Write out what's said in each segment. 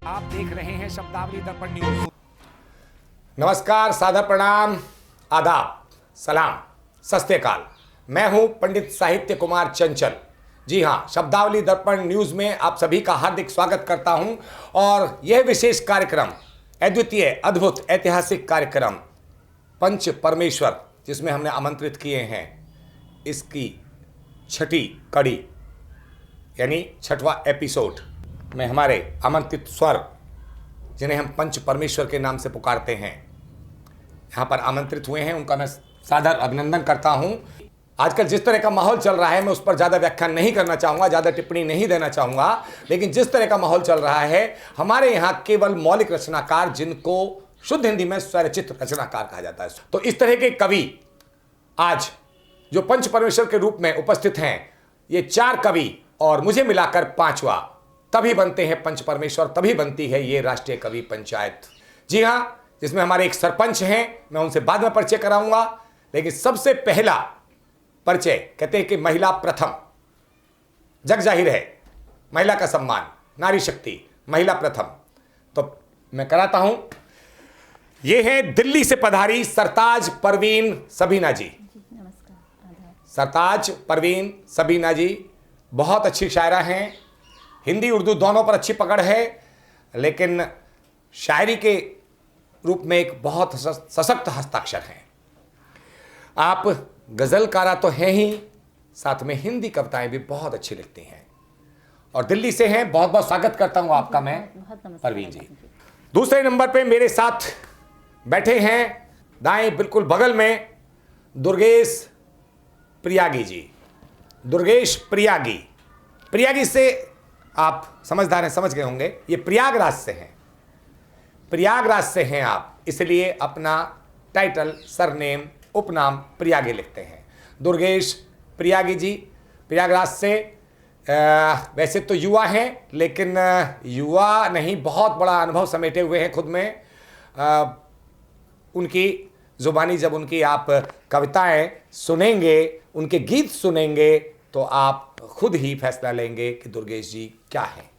आप देख रहे हैं शब्दावली दर्पण न्यूज। नमस्कार, सादर प्रणाम, आदाब, सलाम, सत श्री अकाल। मैं हूं पंडित साहित्य कुमार चंचल। जी हां, शब्दावली दर्पण न्यूज में आप सभी का हार्दिक स्वागत करता हूं। और यह विशेष कार्यक्रम, अद्वितीय, अद्भुत, ऐतिहासिक कार्यक्रम पंच परमेश्वर, जिसमें हमने आमंत्रित किए हैं, इसकी छठी कड़ी यानी छठवां एपिसोड में हमारे आमंत्रित स्वर, जिन्हें हम पंच परमेश्वर के नाम से पुकारते हैं, यहाँ पर आमंत्रित हुए हैं। उनका मैं सादर अभिनंदन करता हूँ। आजकल जिस तरह का माहौल चल रहा है, मैं उस पर ज़्यादा व्याख्यान नहीं करना चाहूँगा, ज़्यादा टिप्पणी नहीं देना चाहूँगा, लेकिन जिस तरह का माहौल चल रहा है, हमारे यहाँ केवल मौलिक रचनाकार, जिनको शुद्ध हिंदी में स्वरचित रचनाकार कहा जाता है, तो इस तरह के कवि आज जो पंच परमेश्वर के रूप में उपस्थित हैं, ये 4 कवि और मुझे मिलाकर 5वां, तभी बनते हैं पंच परमेश्वर, तभी बनती है ये राष्ट्रीय कवि पंचायत। जी हाँ, जिसमें हमारे एक सरपंच हैं, मैं उनसे बाद में परिचय कराऊंगा, लेकिन सबसे पहला परिचय, कहते हैं कि महिला प्रथम, जग जाहिर है, महिला का सम्मान, नारी शक्ति, महिला प्रथम, तो मैं कराता हूं। ये है दिल्ली से पधारी सरताज परवीन सबीना जी। सरताज परवीन सबीना जी बहुत अच्छी शायरा हैं, हिंदी उर्दू दोनों पर अच्छी पकड़ है, लेकिन शायरी के रूप में एक बहुत सशक्त हस्ताक्षर हैं। आप गज़लकारा तो हैं ही, साथ में हिंदी कविताएं भी बहुत अच्छी लिखती हैं और दिल्ली से हैं। बहुत बहुत स्वागत करता हूं आपका मैं, परवीन जी। दूसरे नंबर पे मेरे साथ बैठे हैं, दाएं बिल्कुल बगल में, दुर्गेश प्रियागी जी। दुर्गेश प्रियागी, प्रियागी से आप समझदार हैं, समझ गए होंगे, ये प्रयागराज से हैं। प्रयागराज से हैं आप, इसलिए अपना टाइटल, सरनेम, उपनाम प्रयागी लिखते हैं। दुर्गेश प्रियागी जी प्रयागराज से। वैसे तो युवा हैं, लेकिन युवा नहीं, बहुत बड़ा अनुभव समेटे हुए हैं खुद में। उनकी जुबानी जब उनकी आप कविताएं सुनेंगे, उनके गीत सुनेंगे, तो आप खुद ही फैसला लेंगे कि दुर्गेश जी क्या हैं।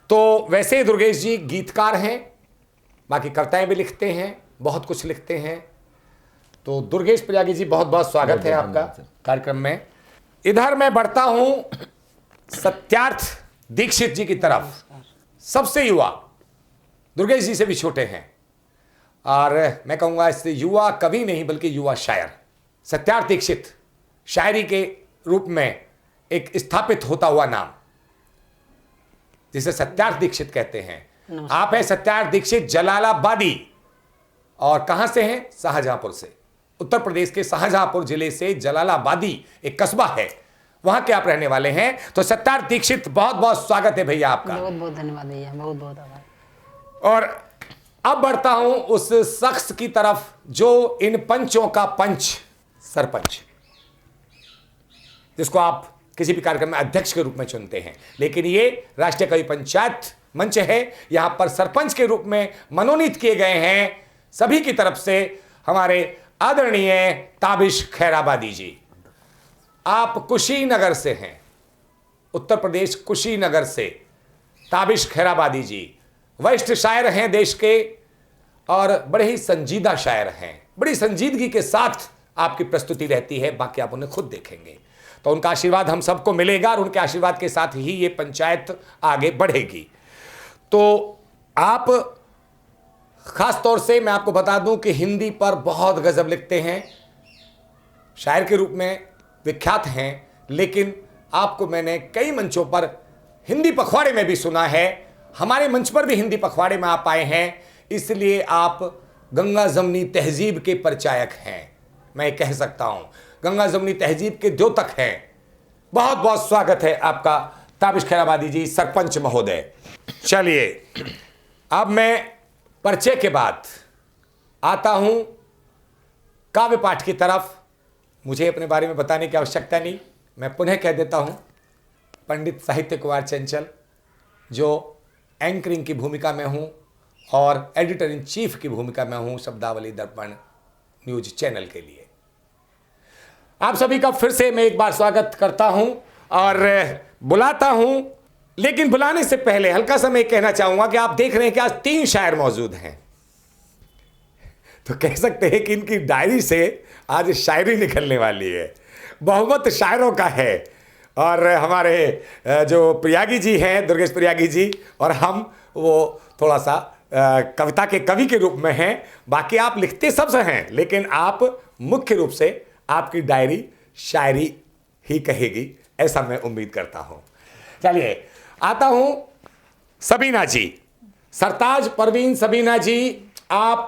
तो वैसे दुर्गेश जी गीतकार हैं, बाकी कविताएं भी लिखते हैं, बहुत कुछ लिखते हैं। तो दुर्गेश प्रियागी जी, बहुत बहुत स्वागत है आपका कार्यक्रम में। इधर मैं बढ़ता हूं सत्यार्थ दीक्षित जी की तरफ। सबसे युवा, दुर्गेश जी से भी छोटे हैं, और मैं कहूँगा इससे युवा कवि नहीं बल्कि युवा शायर। सत्यार्थ दीक्षित शायरी के रूप में एक स्थापित होता हुआ नाम, जिसे सत्यार्थ दीक्षित कहते हैं। आप हैं सत्यार्थ दीक्षित, जलालाबादी, और कहां से हैं? शाहजहांपुर से, उत्तर प्रदेश के शाहजहांपुर जिले से जलालाबादी एक कस्बा है, वहां के आप रहने वाले हैं। तो सत्यार्थ दीक्षित, बहुत बहुत स्वागत है भैया आपका। बहुत बहुत धन्यवाद भैया, बहुत बहुत आभार। और अब बढ़ता हूं उस शख्स की तरफ जो इन पंचों का पंच, सरपंच, जिसको आप किसी भी कार्यक्रम में अध्यक्ष के रूप में चुनते हैं, लेकिन ये राष्ट्रीय कवि पंचायत मंच है। यहां पर सरपंच के रूप में मनोनीत किए गए हैं सभी की तरफ से हमारे आदरणीय ताबिश खैराबादी जी। आप कुशीनगर से हैं, उत्तर प्रदेश कुशीनगर से। ताबिश खैराबादी जी वरिष्ठ शायर हैं देश के, और बड़े ही संजीदा शायर हैं। बड़ी संजीदगी के साथ आपकी प्रस्तुति रहती है, बाकी आप उन्हें खुद देखेंगे। तो उनका आशीर्वाद हम सबको मिलेगा, और उनके आशीर्वाद के साथ ही ये पंचायत आगे बढ़ेगी। तो आप खास तौर से मैं आपको बता दूं कि हिंदी पर बहुत गजल लिखते हैं, शायर के रूप में विख्यात हैं, लेकिन आपको मैंने कई मंचों पर हिंदी पखवाड़े में भी सुना है। हमारे मंच पर भी हिंदी पखवाड़े में आप आए हैं, इसलिए आप गंगा जमनी तहजीब के परिचायक हैं, मैं कह सकता हूं। गंगा जमनी तहजीब के द्योतक हैं। बहुत बहुत स्वागत है आपका ताबिश खैराबादी जी, सरपंच महोदय। चलिए, अब मैं परिचय के बाद आता हूं काव्य पाठ की तरफ। मुझे अपने बारे में बताने की आवश्यकता नहीं, मैं पुनः कह देता हूं, पंडित साहित्य कुमार चंचल, जो एंकरिंग की भूमिका में हूं और एडिटर इन चीफ की भूमिका में हूं शब्दावली दर्पण न्यूज चैनल के लिए। आप सभी का फिर से मैं एक बार स्वागत करता हूं और बुलाता हूं लेकिन बुलाने से पहले हल्का सा मैं कहना चाहूंगा कि आप देख रहे हैं कि आज 3 शायर मौजूद हैं, तो कह सकते हैं कि इनकी डायरी से आज शायरी निकलने वाली है। बहुमत शायरों का है और हमारे जो प्रयागी जी हैं, दुर्गेश प्रयागी जी, और हम वो थोड़ा सा कविता के कवि के रूप में हैं। बाकी आप लिखते सब हैं, लेकिन आप मुख्य रूप से आपकी डायरी शायरी ही कहेगी, ऐसा मैं उम्मीद करता हूं। चलिए आता हूं सबीना जी, सरताज परवीन सबीना जी, आप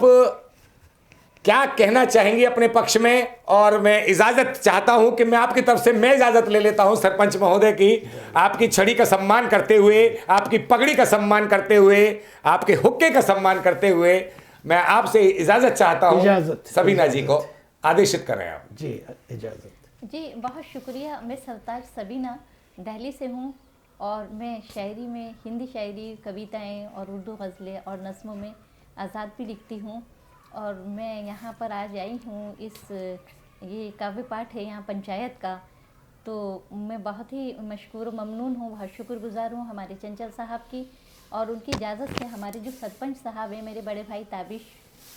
क्या कहना चाहेंगी अपने पक्ष में? और मैं इजाजत चाहता हूं कि मैं आपकी तरफ से मैं इजाजत ले लेता हूं सरपंच महोदय की, आपकी छड़ी का सम्मान करते हुए, आपकी पगड़ी का सम्मान करते हुए, आपके हुक्के का सम्मान करते हुए मैं आपसे इजाजत चाहता हूं। सबीना जी को आदेशित करें आप। जी इजाजत। जी बहुत शुक्रिया। मैं सरताज सबीना दिल्ली से हूँ और मैं शायरी में हिंदी शायरी, कविताएं और उर्दू गज़लें और नज़्मों में आज़ाद भी लिखती हूँ। और मैं यहाँ पर आज आई हूँ, ये काव्य पाठ है यहाँ पंचायत का, तो मैं बहुत ही मशकूर ममनून हूँ, बहुत शुक्रगुज़ार हूँ हमारे चंचल साहब की। और उनकी इजाज़त से हमारे जो सरपंच साहब हैं, मेरे बड़े भाई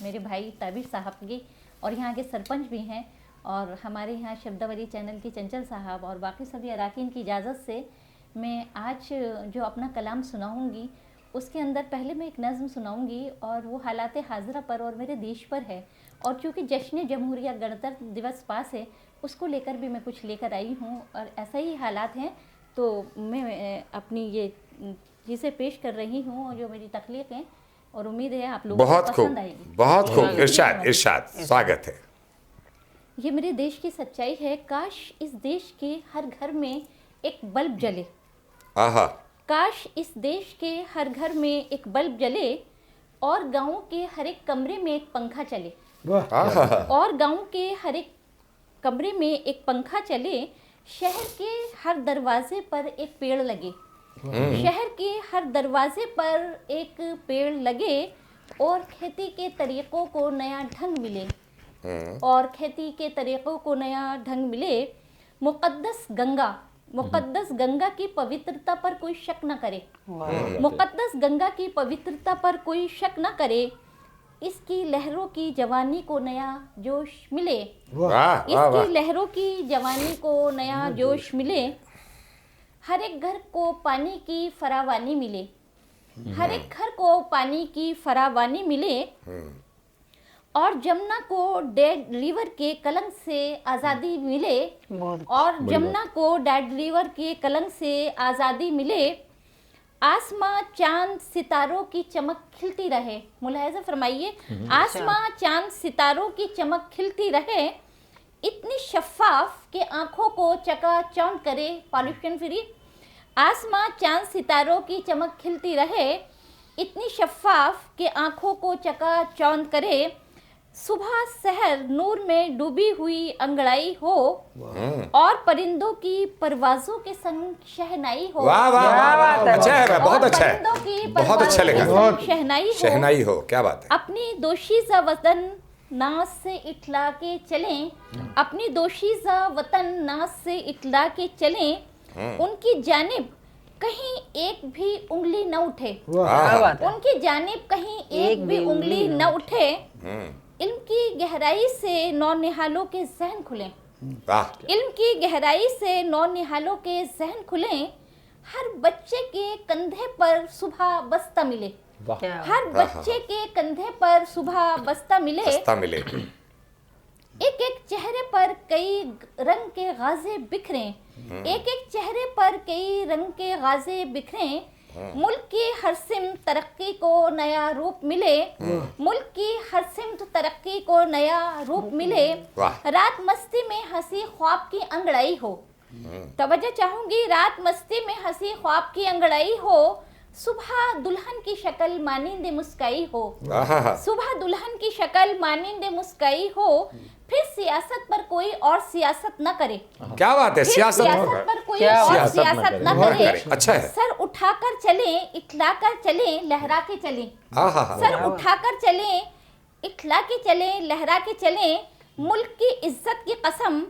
मेरे भाई ताबिश साहब की, और यहाँ के सरपंच भी हैं, और हमारे यहाँ शब्दावली चैनल के चंचल साहब और बाकी सभी अराकीन की इजाज़त से मैं आज जो अपना कलाम सुनाऊँगी उसके अंदर पहले मैं एक नज़्म सुनाऊंगी और वो हालात हाज़िरा पर और मेरे देश पर है। और चूँकि जश्न जमहूरिया गणतंत्र दिवस पास है, उसको लेकर भी मैं कुछ लेकर आई हूँ और ऐसा ही हालात हैं, तो मैं अपनी ये चीज़ें पेश कर रही हूँ जो मेरी तख्लीक है, और उम्मीद है आप लोगों को पसंद आएगी। बहुत खूब, इरशाद इरशाद, स्वागत है। ये मेरे देश की सच्चाई है, काश इस देश के हर घर में एक बल्ब जले। आहा। काश इस देश के हर घर में एक बल्ब जले और गाँव के हर एक कमरे में एक पंखा चले। और गाँव के हर एक कमरे में एक पंखा चले। शहर के हर दरवाजे पर एक पेड़ लगे। शहर के हर दरवाजे पर एक पेड़ लगे और खेती के तरीक़ों को नया ढंग मिले। और खेती के तरीक़ों को नया ढंग मिले। मुक़द्दस गंगा की पवित्रता पर कोई शक न करे। मुक़द्दस गंगा की पवित्रता पर कोई शक न करे। इसकी लहरों की जवानी को नया जोश मिले। इसकी लहरों की जवानी को नया जोश मिले। हर एक घर को पानी की फरावानी मिले। हर एक घर को पानी की फरावानी मिले। और जमुना को डेड रिवर के कलंक से आज़ादी मिले। और जमुना को डेड रिवर के कलंक से आज़ादी मिले। आसमां चांद सितारों की चमक खिलती रहे। मुलाहिज़ा फरमाइए, आसमां चांद सितारों की चमक खिलती रहे। इतनी शफ़ाफ के आँखों को चकाचौंध करे, पॉल्यूशन फ्री। आसमां चांद सितारों की चमक खिलती रहे। इतनी शफ़ाफ के आँखों को चकाचौंध करे। सुबह सहर नूर में डूबी हुई अंगड़ाई हो और परिंदों की परवाज़ों के संग शहनाई हो। वाह वाह वाह, अच्छा है, बहुत अच्छा है, बहुत अच्छा लगा। शहनाई हो, क्या बात है। अपनी दोशीज़ा वतन नाज से इठला के चलें। अपनी दोशीज़ा वतन नाज से इठला के चलें। उनकी जानिब कहीं एक भी उंगली न उठे। उनकी जानिब कहीं एक भी उंगली न उठे। इल्म की गहराई से नौनिहालों के जहन खुलें। इल्म की गहराई से नौनिहालों के जहन खुलें। हर बच्चे के कंधे पर सुबह बस्ता मिले। हर बच्चे के कंधे पर सुबह बस्ता मिले। एक एक चेहरे पर कई रंग के गाजे बिखरे। एक एक चेहरे पर कई रंग के गाजे बिखरे। मुल्क की हर सिमत तरक्की को नया रूप मिले। मुल्क की हर सिमत तरक्की को नया रूप मिले। रात मस्ती में हंसी ख्वाब की अंगड़ाई हो। तवज्जो चाहूंगी, रात मस्ती में हंसी ख्वाब की अंगड़ाई हो। सुबह दुल्हन की शक्ल मानिंदे मुस्काई हो। सुबह दुल्हन की शक्ल मानिंदे मुस्काई हो। फिर सियासत पर कोई और सियासत न करे। क्या बात है, सियासत पर कोई और सियासत न करे। अच्छा है। सर उठाकर चले, इठलाकर चले, लहरा के चले। सर उठाकर चले, इठला के चले, लहरा के चले। मुल्क की इज्जत की कसम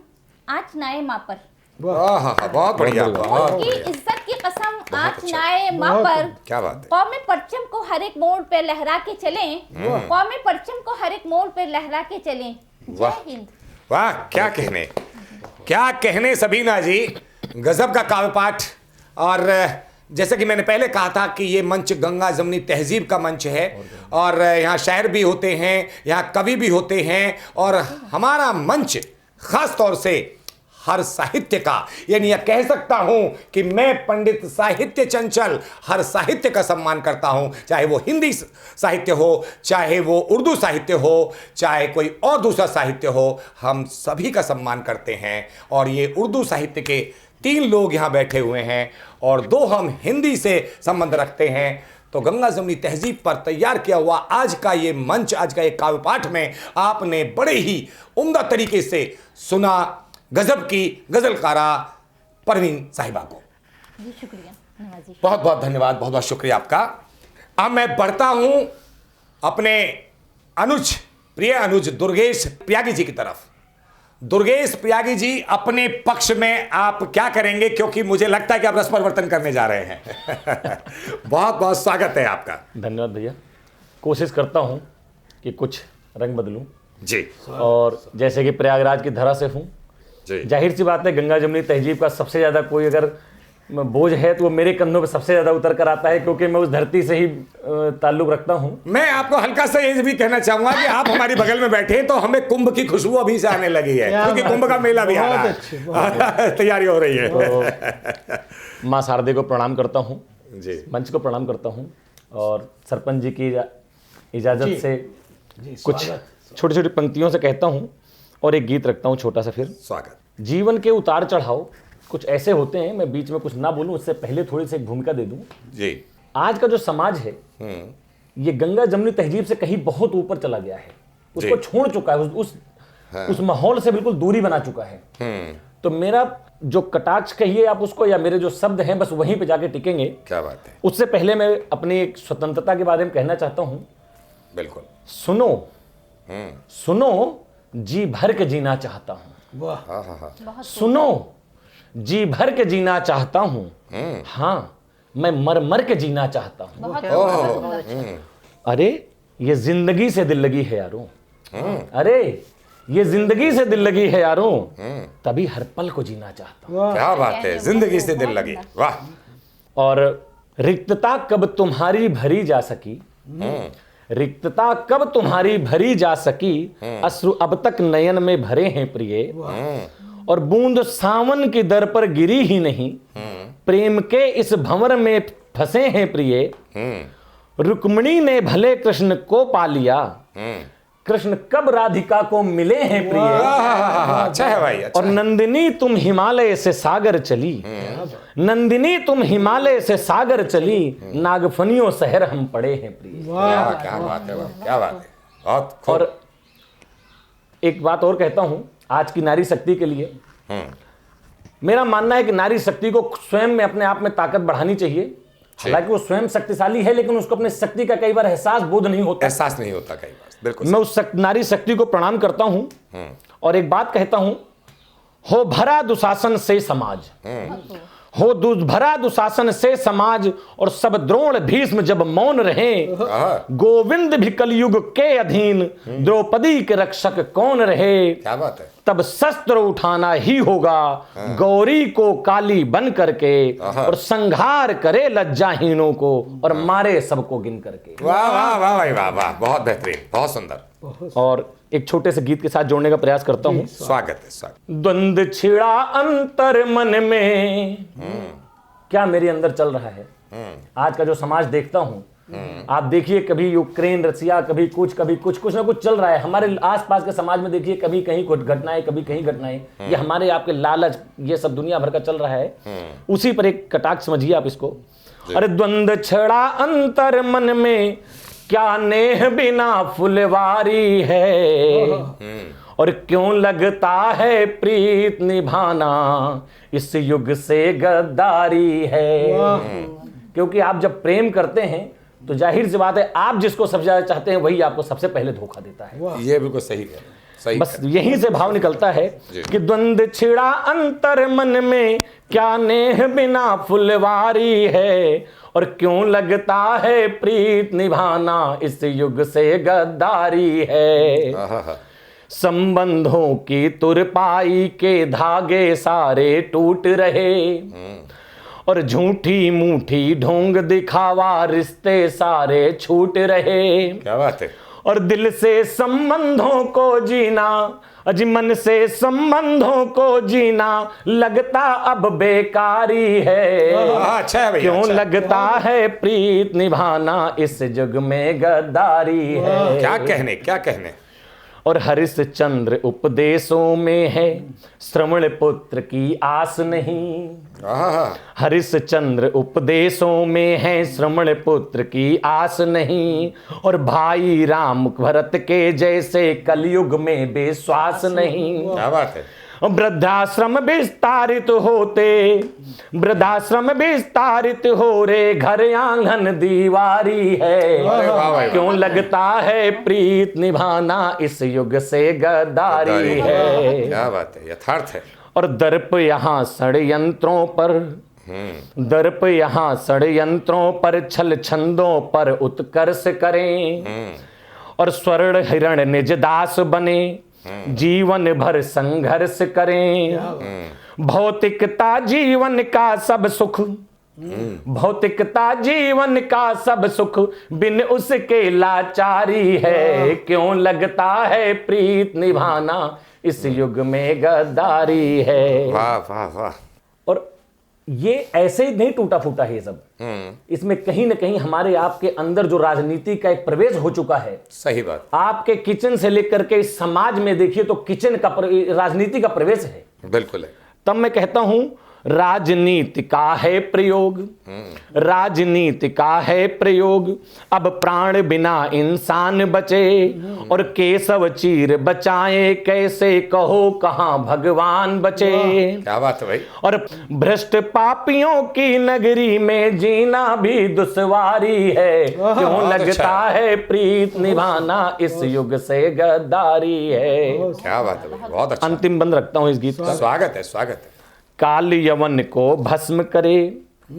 आज नाए माँ पर। बहुत बढ़िया, बहुत उनकी इज्जत की कसम आँच नाए माँ पर क्या बात है। कौमे परचम को हर एक मोड़ पे लहरा के चलें, कौमे परचम को हर एक मोड़ पे लहरा के चलें। वाह। जय हिंद। वाह, क्या कहने सबीना जी, गजब का काव्य पाठ। और जैसे कि मैंने पहले कहा था कि ये मंच गंगा जमुनी तहजीब का मंच है और यहाँ शायर भी होते हैं, यहाँ कवि भी होते हैं और हमारा मंच खास तौर से हर साहित्य का, यानी यह कह सकता हूं कि मैं पंडित साहित्य चंचल हर साहित्य का सम्मान करता हूं, चाहे वो हिंदी साहित्य हो, चाहे वो उर्दू साहित्य हो, चाहे कोई और दूसरा साहित्य हो, हम सभी का सम्मान करते हैं। और ये उर्दू साहित्य के 3 लोग यहाँ बैठे हुए हैं और 2 हम हिंदी से संबंध रखते हैं। तो गंगा जमुनी तहजीब पर तैयार किया हुआ आज का ये मंच, आज का ये काव्य पाठ में आपने बड़े ही उम्दा तरीके से सुना गजब की गजलकारा परवीन साहिबा को। जी शुक्रिया नवाजी। बहुत बहुत धन्यवाद, बहुत बहुत शुक्रिया आपका। अब मैं बढ़ता हूं अपने अनुज, प्रिय अनुज दुर्गेश प्यागी जी की तरफ। दुर्गेश प्यागी जी, अपने पक्ष में आप क्या करेंगे, क्योंकि मुझे लगता है कि आप रस परिवर्तन करने जा रहे हैं। बहुत बहुत स्वागत है आपका। धन्यवाद भैया। कोशिश करता हूँ कि कुछ रंग बदलूं जी। और जैसे कि प्रयागराज की धरा से हूँ, जाहिर सी बात है गंगा जमुनी तहजीब का सबसे ज़्यादा कोई अगर बोझ है तो वो मेरे कंधों पे सबसे ज़्यादा उतर कर आता है, क्योंकि मैं उस धरती से ही ताल्लुक़ रखता हूँ। मैं आपको हल्का सा ये भी कहना चाहूंगा कि आप हमारी बगल में बैठे हैं तो हमें कुंभ की खुशबू अभी से आने लगी है, क्योंकि कुंभ का मेला भी आ रहा है, तैयारी हो रही है। तो माँ शारदे को प्रणाम करता हूँ जी, मंच को प्रणाम करता हूँ और सरपंच जी की इजाज़त से कुछ छोटी छोटी पंक्तियों से कहता हूँ और एक गीत रखता हूँ छोटा सा। फिर स्वागत। जीवन के उतार चढ़ाव कुछ ऐसे होते हैं, मैं बीच में कुछ ना बोलूं उससे पहले थोड़ी सी एक भूमिका दे दूं। जी। आज का जो समाज है ये गंगा जमुनी तहजीब से कहीं बहुत ऊपर चला गया है, उसको छोड़ चुका है, उस माहौल से बिल्कुल दूरी बना चुका है। तो मेरा जो कटाक्ष कहिए आप उसको, या मेरे जो शब्द हैं बस वहीं पे जाके टिकेंगे। क्या बात है। उससे पहले मैं अपनी एक स्वतंत्रता के बारे में कहना चाहता हूं। बिल्कुल। सुनो जी भर के जीना चाहता हूं। सुनो जी भर के जीना चाहता हूं। हाँ, मैं मर मर के जीना चाहता हूं। अरे ये जिंदगी से दिल लगी है यारों, अरे ये जिंदगी से दिल लगी है यारों, तभी हर पल को जीना चाहता हूं। क्या बात है, जिंदगी से दिल लगी, वाह। और रिक्तता कब तुम्हारी भरी जा सकी, रिक्तता कब तुम्हारी भरी जा सकी, अश्रु अब तक नयन में भरे हैं प्रिय, और बूंद सावन की दर पर गिरी ही नहीं, प्रेम के इस भंवर में फंसे हैं प्रिय। रुक्मिणी ने भले कृष्ण को पा लिया, कृष्ण कब राधिका को मिले हैं प्रिय। अच्छा है भाई, अच्छा। और नंदिनी तुम हिमालय से सागर चली, नंदिनी तुम हिमालय से सागर चली, नागफनियों शहर हम पड़े हैं प्रिय। क्या बात है, क्या बात है, बहुत खूब। और एक बात और कहता हूं आज की नारी शक्ति के लिए। मेरा मानना है कि नारी शक्ति को स्वयं में अपने आप में ताकत बढ़ानी चाहिए। हालांकि वो स्वयं शक्तिशाली है, लेकिन उसको अपने शक्ति का कई बार एहसास बोध नहीं होता, एहसास नहीं होता कई बार। बिल्कुल। मैं उस नारी शक्ति को प्रणाम करता हूं और एक बात कहता हूं, हो भरा दुशासन से समाज, हो भरा दुशासन से समाज, और सब द्रोण भीष्म जब मौन रहे, गोविंद भी कलयुग के अधीन, द्रौपदी के रक्षक कौन रहे। क्या बात है। तब शस्त्र उठाना ही होगा गौरी को काली बन करके, और संहार करे लज्जाहीनों को, और मारे सबको गिन करके। वाह वाह वाह भाई वाह वाह, बहुत बेहतरीन, बहुत सुंदर। और एक छोटे से गीत के साथ जोड़ने का प्रयास करता हूं। स्वागत है, स्वागत। द्वंद छिड़ा अंतर मन में, क्या मेरे अंदर चल रहा है। आज का जो समाज देखता हूं, आप देखिए कभी यूक्रेन रसिया, कभी कुछ कुछ ना कुछ चल रहा है। हमारे आसपास के समाज में देखिए कभी कहीं कुछ घटनाएं, कभी कहीं घटनाएं, ये हमारे आपके लालच, ये सब दुनिया भर का चल रहा है। उसी पर एक कटाक्ष समझिए आप इसको। अरे द्वंद छड़ा अंतर मन में, क्या नेह बिना फुलवारी है, और क्यों लगता है प्रीत निभाना इस युग से गद्दारी है। क्योंकि आप जब प्रेम करते हैं तो जाहिर सी बात है आप जिसको सबसे ज्यादा चाहते हैं वही आपको सबसे पहले धोखा देता है। ये बिल्कुल सही है। सही बस है। यहीं से भाव निकलता है जी। कि द्वंद छिड़ा अंतर मन में, क्या नेह बिना फुलवारी है, और क्यों लगता है प्रीत निभाना इस युग से गद्दारी है। आहा। संबंधों की तुरपाई के धागे सारे टूट रहे, और झूठी मूठी ढोंग दिखावा रिश्ते सारे छूट रहे। क्या बात है। और दिल से संबंधों को जीना, अजी मन से संबंधों को जीना लगता अब बेकारी है। अच्छा है भैया, क्यों अच्छा। लगता है प्रीत निभाना इस युग में गद्दारी है। क्या कहने, क्या कहने। और हरिश्चंद्र उपदेशों में है, श्रवण पुत्र की आस नहीं। आहा। हरिश्चंद्र उपदेशों में है, श्रवण पुत्र की आस नहीं। और भाई राम भरत के जैसे कलयुग में विश्वास नहीं। क्या बात है। वृद्धाश्रम विस्तारित होते, वृद्धाश्रम विस्तारित हो रे, घर आंगन दीवारी है। अरे वाह भाई, क्यों लगता है प्रीत निभाना इस युग से गद्दारी है। क्या बात है, यथार्थ है। और दर्प यहाँ षड्यंत्रों पर, दर्प यहाँ षड्यंत्रों पर, छल छंदों पर उत्कर्ष करें। और स्वर्ण हिरण निज दास बने, जीवन भर संघर्ष करें। भौतिकता जीवन का सब सुख, भौतिकता जीवन का सब सुख, बिन उसके लाचारी है। क्यों लगता है प्रीत निभाना इस युग में गद्दारी है। वाह वाह वाह। और ये ऐसे ही नहीं टूटा फूटा है ये सब, इसमें कहीं ना कहीं हमारे आपके अंदर जो राजनीति का एक प्रवेश हो चुका है। सही बात। आपके किचन से लेकर के इस समाज में देखिए तो किचन का राजनीति का प्रवेश है। बिल्कुल है। तब मैं कहता हूं राजनीति का है प्रयोग, राजनीति का है प्रयोग, अब प्राण बिना इंसान बचे। और केशव चीर बचाए कैसे, कहो कहां भगवान बचे। क्या बात है भाई। और भ्रष्ट पापियों की नगरी में जीना भी दुश्वारी है। क्यों लगता है प्रीत निभाना इस युग से गद्दारी है। क्या बात है भाई, बहुत अच्छा। अंतिम बंद रखता हूं इस गीत का। स्वागत है, स्वागत है। काल यवन को भस्म करे,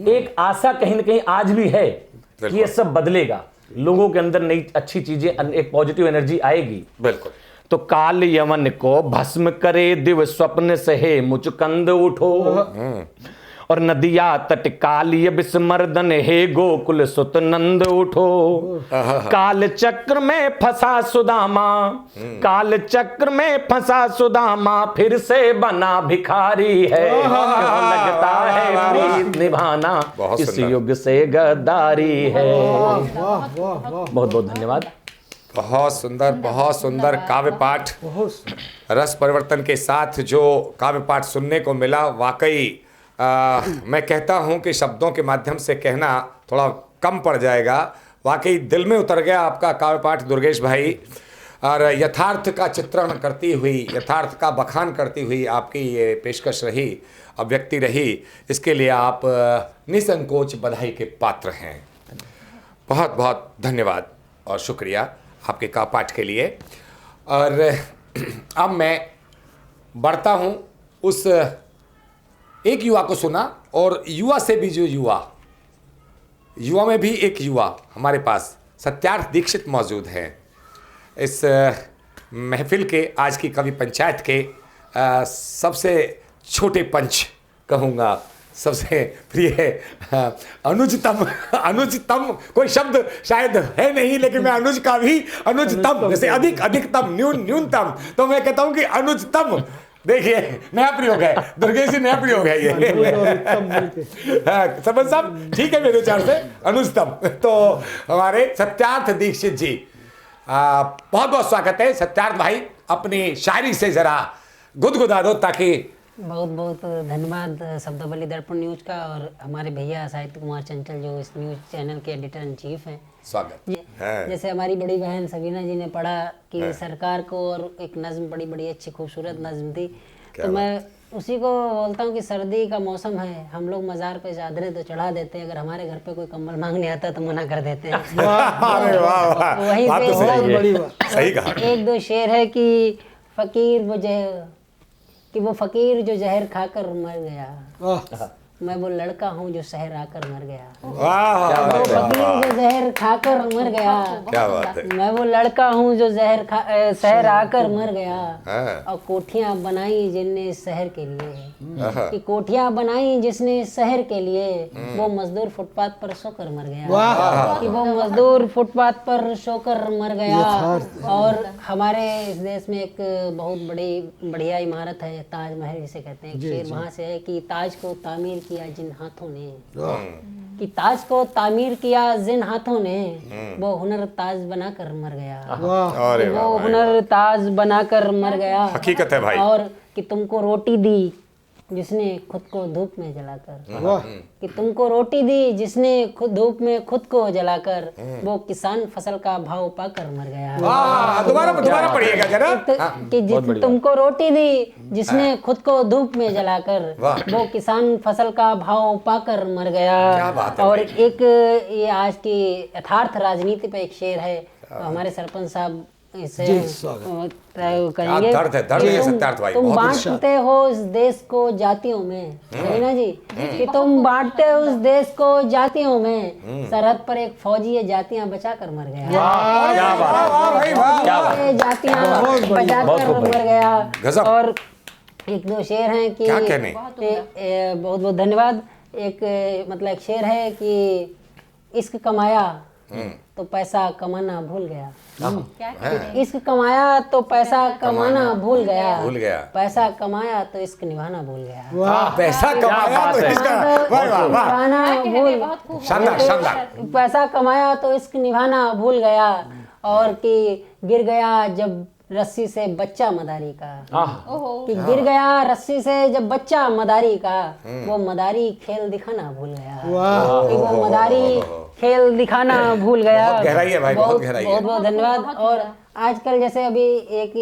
एक आशा कहीं ना कहीं आज भी है कि ये सब बदलेगा, लोगों के अंदर नई अच्छी चीजें, एक पॉजिटिव एनर्जी आएगी। बिल्कुल। तो काल यवन को भस्म करे, दिव स्वप्न सहे मुचकंद उठो। और नदिया तट कालिय विस्मर्दन, हे गोकुल सुत नंद उठो। काल चक्र में फंसा सुदामा, काल चक्र में फंसा सुदामा, फिर से बना भिखारी है। क्यों लगता है प्रीत निभाना इस युग से गद्दारी है। बहुत बहुत धन्यवाद। बहुत सुंदर काव्य पाठ, रस परिवर्तन के साथ जो काव्य पाठ सुनने को मिला, वाकई मैं कहता हूं कि शब्दों के माध्यम से कहना थोड़ा कम पड़ जाएगा। वाकई दिल में उतर गया आपका काव्य पाठ दुर्गेश भाई। और यथार्थ का चित्रण करती हुई, यथार्थ का बखान करती हुई आपकी ये पेशकश रही, अभिव्यक्ति रही, इसके लिए आप निसंकोच बधाई के पात्र हैं। बहुत बहुत धन्यवाद और शुक्रिया आपके काव्य पाठ के लिए। और अब मैं बढ़ता हूँ उस एक युवा को सुना, और युवा से भी जो युवा में भी एक युवा हमारे पास सत्यार्थ दीक्षित मौजूद हैं। इस महफिल के, आज की कवि पंचायत के सबसे छोटे पंच कहूँगा, सबसे प्रिय अनुजतम कोई शब्द शायद है नहीं, लेकिन मैं अनुज का भी अनुजतम, जैसे अधिकतम, न्यूनतम, तो मैं कहता हूँ कि अनुजतम। देखिए नया प्रयोग है, दुर्गेश जी नया प्रयोग है ये। सरपंच साहब ठीक है मेरे विचार से, अनुजतम। तो हमारे सत्यार्थ दीक्षित जी, बहुत बहुत स्वागत है। सत्यार्थ भाई, अपनी शायरी से जरा गुदगुदा दो, ताकि बहुत बहुत धन्यवाद शब्दावली दर्पण न्यूज का, और हमारे भैया साहित्य कुमार चंचल जो इस न्यूज चैनल के एडिटर इन चीफ हैं। स्वागत है। जैसे हमारी बड़ी बहन सबीना जी ने पढ़ा कि सरकार को, और एक नज्म बड़ी अच्छी खूबसूरत नज्म थी, तो मैं उसी को बोलता हूँ कि सर्दी का मौसम है, हम लोग मज़ार पे चादरें तो चढ़ा देते हैं, अगर हमारे घर पे कोई कंबल मांगने आता तो मना कर देते हैं। अरे वाह वाह, वहीं बात पे तो सही है। सही कहा। एक दो शेर है कि फकीर वो जहर कि वो फकीर जो जहर खाकर मर गया, मैं वो लड़का हूँ जो शहर आकर मर गया। वाह वो फकीर जो जहर खाकर मर गया, क्या बात है। मैं वो लड़का हूँ जो शहर आकर मर गया। हाँ। और कोठियाँ बनाई जिनने इस शहर के लिए, कि कोठियाँ बनाई जिसने इस शहर के लिए, वो मजदूर फुटपाथ पर सोकर मर गया। कि वो मजदूर फुटपाथ पर सोकर मर गया। और हमारे इस देश में एक बहुत बड़ी बढ़िया इमारत है, ताजमहल जिसे कहते हैं। एक शेर वहाँ से है कि ताज को तामीर किया जिन हाथों ने, कि ताज को तामीर किया जिन हाथों ने, वो हुनर ताज बनाकर मर गया। अरे कि वाह, वो वाह, हुनर ताज बनाकर मर गया। हकीकत है भाई। और कि तुमको रोटी दी जिसने खुद को धूप में जलाकर, कि तुमको रोटी दी जिसने खुद धूप में खुद को जलाकर, वो किसान फसल का भाव पाकर मर गया। वाह, दोबारा पढ़िएगा जरा। कि तुमको रोटी दी जिसने खुद को धूप में जलाकर, वो किसान फसल का भाव पाकर मर गया। क्या बात है और भाई। एक ये आज की यथार्थ राजनीति पे एक शेर है, हमारे सरपंच साहब इसे करेंगे। दर्द है, दर्द है सत्यार्थ भाई, तुम बहुत अच्छा। बांटते हो इस देश को जातियों में, रवीना जी, कि तुम बांटते हो उस देश को जातियों में, सरहद पर एक फौजी ये जातियां बचाकर मर गया। क्या बात है। वाह भाई वाह। ये जातियां बचाकर मर गया। गजब। और एक दो शेर हैं कि क्या कहने। बहुत बहुत धन्यवाद। एक मतलब एक शेर है कि इश्क कमाया तो पैसा कमाना भूल गया। इश्क कमाया तो पैसा कमाना भूल गया। पैसा कमाया तो इश्क निभाना भूल गया। पैसा कमाया तो इसका वाह वाह वाह, निभाना भूल, शानदार शानदार। पैसा कमाया तो इश्क निभाना भूल गया। और कि गिर गया जब रस्सी से बच्चा मदारी का, कि गिर गया रस्सी से जब बच्चा मदारी का, वो मदारी खेल दिखाना भूल गया। कि वो मदारी खेल दिखाना भूल गया। बहुत गहराई है भाई, बहुत गहराई है। बहुत बहुत धन्यवाद। और आजकल जैसे अभी एक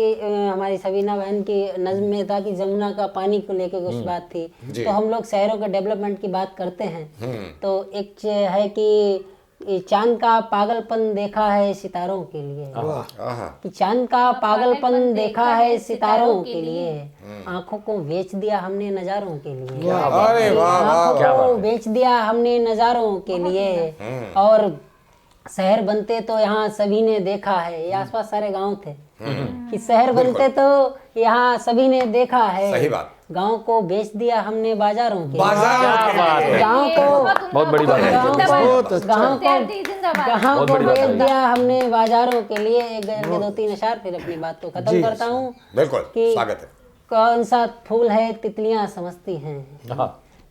हमारी सबीना बहन की नज्म में था कि जमुना का पानी को लेकर कुछ बात थी, तो हम लोग शहरों के डेवलपमेंट की बात करते हैं। तो एक है कि चांद का पागलपन देखा है सितारों के लिए, कि चांद का पागलपन देखा है सितारों के लिए, आंखों को बेच दिया हमने नजारों के लिए। अरे वाह वाह, आंखों को बेच दिया हमने नजारों के लिए। और शहर बनते तो यहाँ सभी ने देखा है, ये आसपास सारे गांव थे, कि शहर बनते तो यहाँ सभी ने देखा है। सही बात। गांव को बेच दिया हमने बाजारों के लिए। बाजार गांव को बहुत बड़ी बात है। गांव को बेच दिया हमने बाजारों के लिए। एक गजल के दो तीन अशार फिर अपनी बात को खत्म करता हूँ। बिल्कुल, कि स्वागत है। कौन सा फूल है तितलियां समझती हैं,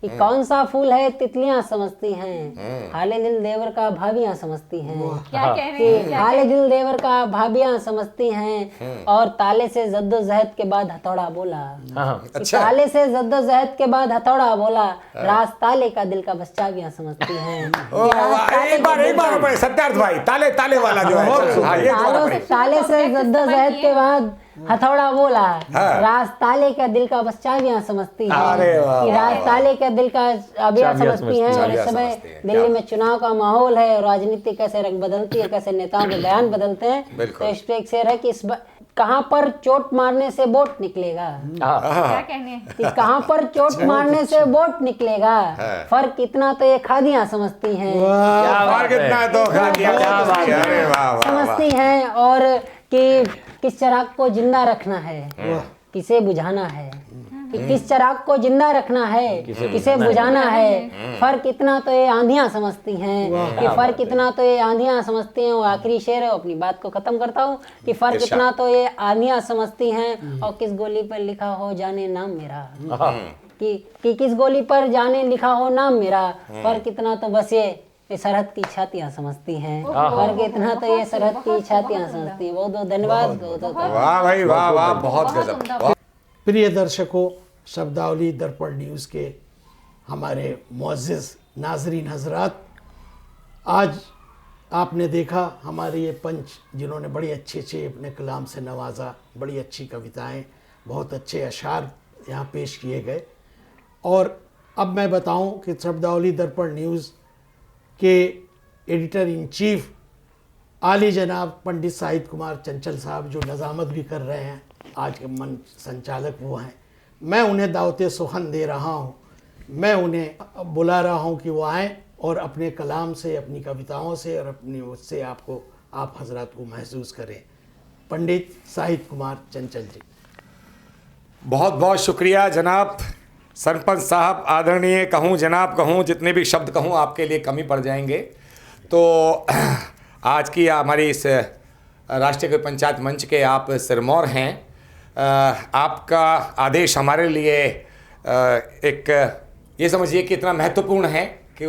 कि कौन सा फूल है तितलियां समझती हैं, हाले दिल देवर का भाभियां समझती हैं। क्या कह रहे हैं, कि हाले दिल देवर का भाभियां समझती हैं। और ताले से जद्दोजहद के बाद हथौड़ा बोला, अच्छा। ताले से जद्दोजहद के बाद हथौड़ा बोला, राज ताले का दिल का बस चाबियां समझती हैं। एक बार सत्यार्थ भाई, ताले ताले वाला जो है, हाँ, ये दोबारा पढ़िए। ताले से जद्दोजहद के बाद हथौड़ा बोला, राज ताले का दिल का बस चाबियां समझती हैं। अरे वाह, कि राज ताले का दिल का चाबियां समझती हैं। और इस समय दिल्ली में चुनाव का माहौल है और राजनीति कैसे रंग बदलती है, कैसे नेताओं के बयान बदलते हैं। तो इस पे एक शेर है कि कहाँ पर चोट मारने से वोट निकलेगा, क्या कहने हैं? कि कहाँ पर चोट मारने से वोट निकलेगा, फर्क इतना तो ये खादियां समझती हैं। कितना तो अरे वाह वाह, समझती हैं। और कि किस चिराग को जिंदा रखना है, किसे बुझाना है, कि किस चिराग को जिंदा रखना है, किसे बुझाना है, फर्क इतना तो ये आंधियां समझती हैं। कि फर्क इतना तो ये आंधियां समझती हैं। वो आखिरी शेर है, अपनी बात को खत्म करता हूँ। कि फर्क इतना तो ये आंधियां समझती हैं। और किस गोली पर लिखा हो जाने नाम मेरा, कि किस गोली पर जाने लिखा हो नाम मेरा, फर्क इतना तो बस ये सरहद की छातियां समझती हैं। फर्क इतना तो ये सरहद की छातियां समझती हैं। बहुत बहुत धन्यवाद। वाह भाई वाह वाह, बहुत गजब। प्रिय दर्शकों, शब्दावली दर्पण न्यूज़ के हमारे मुअज़्ज़िज़ नाज़रीन हज़रात, आज आपने देखा हमारे ये पंच जिन्होंने बड़ी अच्छे अपने कलाम से नवाजा, बड़ी अच्छी कविताएं, बहुत अच्छे अशार यहाँ पेश किए गए। और अब मैं बताऊं कि शब्दावली दर्पण न्यूज़ के एडिटर इन चीफ आली जनाब पंडित साहिद कुमार चंचल साहब जो नज़ामत भी कर रहे हैं, आज के मंच संचालक वो हैं। मैं उन्हें दावते सुखन दे रहा हूँ, मैं उन्हें बुला रहा हूँ कि वो आएँ और अपने कलाम से, अपनी कविताओं से और अपनी उससे आप हजरात को महसूस करें। पंडित साहित्य कुमार चंचल जी। बहुत बहुत शुक्रिया जनाब सरपंच साहब, आदरणीय कहूँ, जनाब कहूँ, जितने भी शब्द कहूँ आपके लिए कमी पड़ जाएंगे। तो आज की हमारी इस राष्ट्रीय पंचायत मंच के आप सिरमौर हैं। आपका आदेश हमारे लिए एक ये समझिए कि इतना महत्वपूर्ण है कि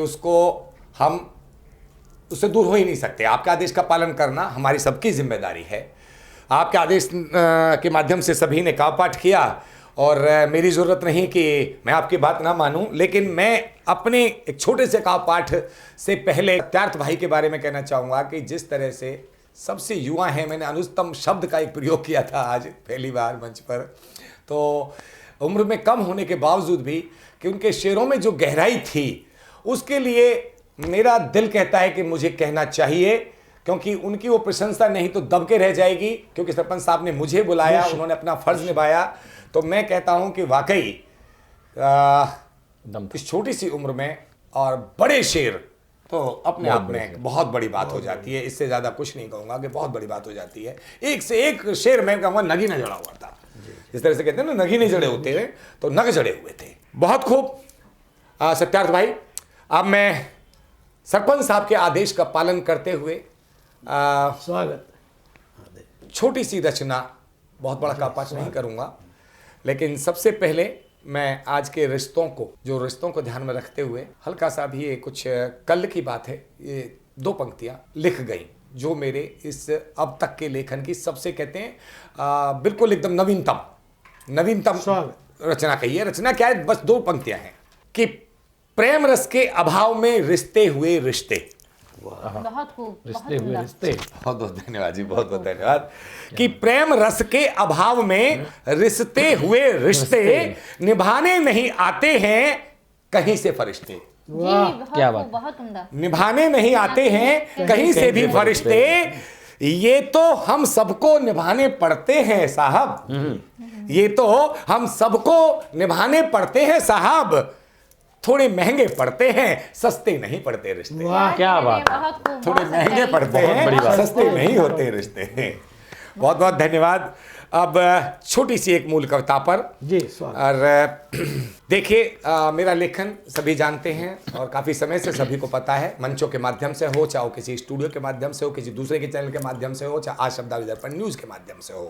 हम उससे दूर हो ही नहीं सकते। आपके आदेश का पालन करना हमारी सबकी जिम्मेदारी है। आपके आदेश के माध्यम से सभी ने काव्य पाठ किया और मेरी ज़रूरत नहीं कि मैं आपकी बात ना मानूं, लेकिन मैं अपने एक छोटे से काव्य पाठ से पहले सत्यार्थ भाई के बारे में कहना चाहूँगा कि जिस तरह से सबसे युवा हैं, मैंने अनुत्तम शब्द का एक प्रयोग किया था आज पहली बार मंच पर। तो उम्र में कम होने के बावजूद भी कि उनके शेरों में जो गहराई थी, उसके लिए मेरा दिल कहता है कि मुझे कहना चाहिए, क्योंकि उनकी वो प्रशंसा नहीं तो दब के रह जाएगी। क्योंकि सरपंच साहब ने मुझे बुलाया, उन्होंने अपना फर्ज निभाया। तो मैं कहता हूं कि वाकई इस छोटी सी उम्र में और बड़े शेर तो अपने आप में एक बहुत बड़ी बात हो जाती है। इससे ज़्यादा कुछ नहीं कहूँगा कि बहुत बड़ी बात हो जाती है। एक से एक शेर मैं कहूँगा नगी न जड़ा हुआ था। जिस तरह से कहते हैं ना, नगी नहीं जड़े होते हैं, तो नग जड़े हुए थे। बहुत खूब सत्यार्थ भाई। अब मैं सरपंच साहब के आदेश का पालन करते हुए स्वागत। छोटी सी रचना, बहुत बड़ा कापाच नहीं करूँगा, लेकिन सबसे पहले मैं आज के रिश्तों को ध्यान में रखते हुए हल्का सा भी ये कुछ कल की बात है, ये 2 पंक्तियाँ लिख गई जो मेरे इस अब तक के लेखन की सबसे कहते हैं बिल्कुल एकदम नवीनतम रचना कही। रचना क्या है? बस 2 पंक्तियाँ हैं कि प्रेम रस के अभाव में रिश्ते हुए रिश्ते। बहुत खूब, रिश्ते हुए रिश्ते। बहुत बहुत धन्यवाद जी, बहुत बहुत धन्यवाद। कि प्रेम रस के अभाव में रिश्ते हुए रिश्ते निभाने नहीं आते हैं कहीं से फरिश्ते। क्या बात, बहुत उम्दा। निभाने नहीं आते हैं कहीं से भी फरिश्ते, ये तो हम सबको निभाने पड़ते हैं साहब। ये तो हम सबको निभाने पड़ते हैं साहब। थोड़े महंगे पड़ते हैं, सस्ते नहीं पड़ते रिश्ते। वाह, क्या बात है। बहुत खूब, थोड़े बहुत महंगे सच्चाई। पड़ते बहुत बड़ी हैं, बात। सस्ते नहीं होते रिश्ते। बहुत बहुत धन्यवाद। अब छोटी सी एक मूल कविता पर जी स्वागत। और देखिए, मेरा लेखन सभी जानते हैं और काफ़ी समय से सभी को पता है, मंचों के माध्यम से हो, चाहे किसी स्टूडियो के माध्यम से हो, किसी दूसरे के चैनल के माध्यम से हो, चाहे आज शब्दावली दर्पण न्यूज़ के माध्यम से हो,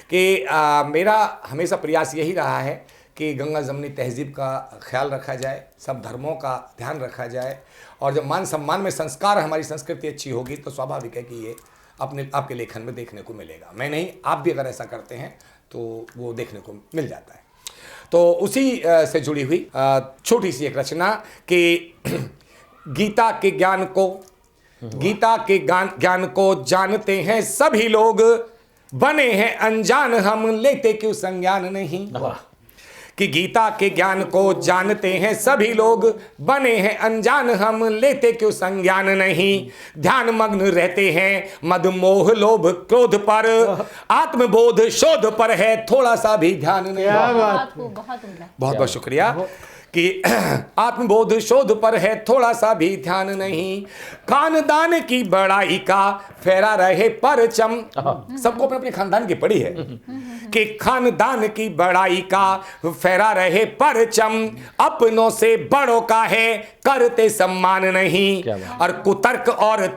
कि मेरा हमेशा प्रयास यही रहा है कि गंगा जमनी तहजीब का ख्याल रखा जाए, सब धर्मों का ध्यान रखा जाए, और जब मान सम्मान में संस्कार हमारी संस्कृति अच्छी होगी तो स्वाभाविक है कि ये आपके लेखन में देखने को मिलेगा। मैं नहीं, आप भी अगर ऐसा करते हैं तो वो देखने को मिल जाता है। तो उसी से जुड़ी हुई छोटी सी एक रचना कि गीता के ज्ञान को जानते हैं सभी लोग, बने हैं अनजान हम, लेते क्यों संज्ञान नहीं। कि गीता के ज्ञान को जानते हैं सभी लोग, बने हैं अनजान हम, लेते क्यों संज्ञान नहीं। ध्यान मग्न रहते हैं मद मोह लोभ क्रोध पर, आत्मबोध शोध पर है थोड़ा सा भी ध्यान नहीं। बहुत खूब, बहुत उम्दा। बहुत बहुत शुक्रिया। कि आत्मबोध शोध पर है थोड़ा सा भी ध्यान नहीं। खानदान की बड़ाई का फहरा रहे परचम। सबको अपने अपने खानदान की पड़ी है कि खानदान की बड़ाई का फहरा रहे परचम, अपनों से बड़ों का है करते सम्मान नहीं। और कुतर्क और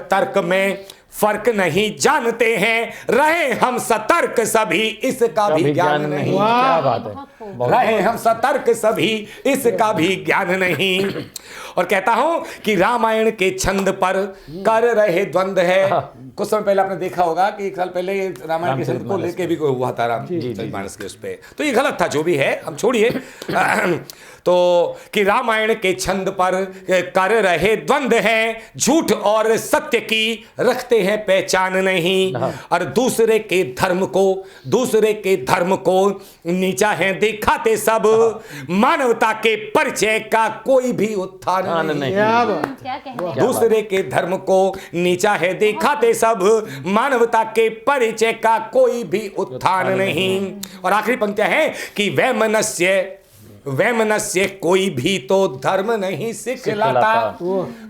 तर्क में फर्क नहीं जानते हैं, रहे हम सतर्क सभी इसका भी ज्ञान नहीं। क्या बात है। रहे हम सतर्क सभी इसका भी ज्ञान नहीं। और कहता हूं कि रामायण के छंद पर कर रहे द्वंद्व है। कुछ समय पहले आपने देखा होगा कि 1 साल पहले रामायण के छंद को लेके भी कोई हुआ था रामचरितमानस के उस पे, तो ये गलत था। जो भी है हम छोड़िए। तो कि रामायण के छंद पर कर रहे द्वंद्व हैं, झूठ और सत्य की रखते हैं पहचान नहीं, और दूसरे के धर्म को नीचा है दिखाते सब, मानवता के परिचय का कोई भी उत्थान नहीं। क्या बात। क्या कहने दूसरे के धर्म को नीचा है दिखाते सब, मानवता के परिचय का कोई भी उत्थान नहीं। और आखिरी पंक्तियां हैं कि वैमनस्य कोई भी तो धर्म नहीं सिखलाता,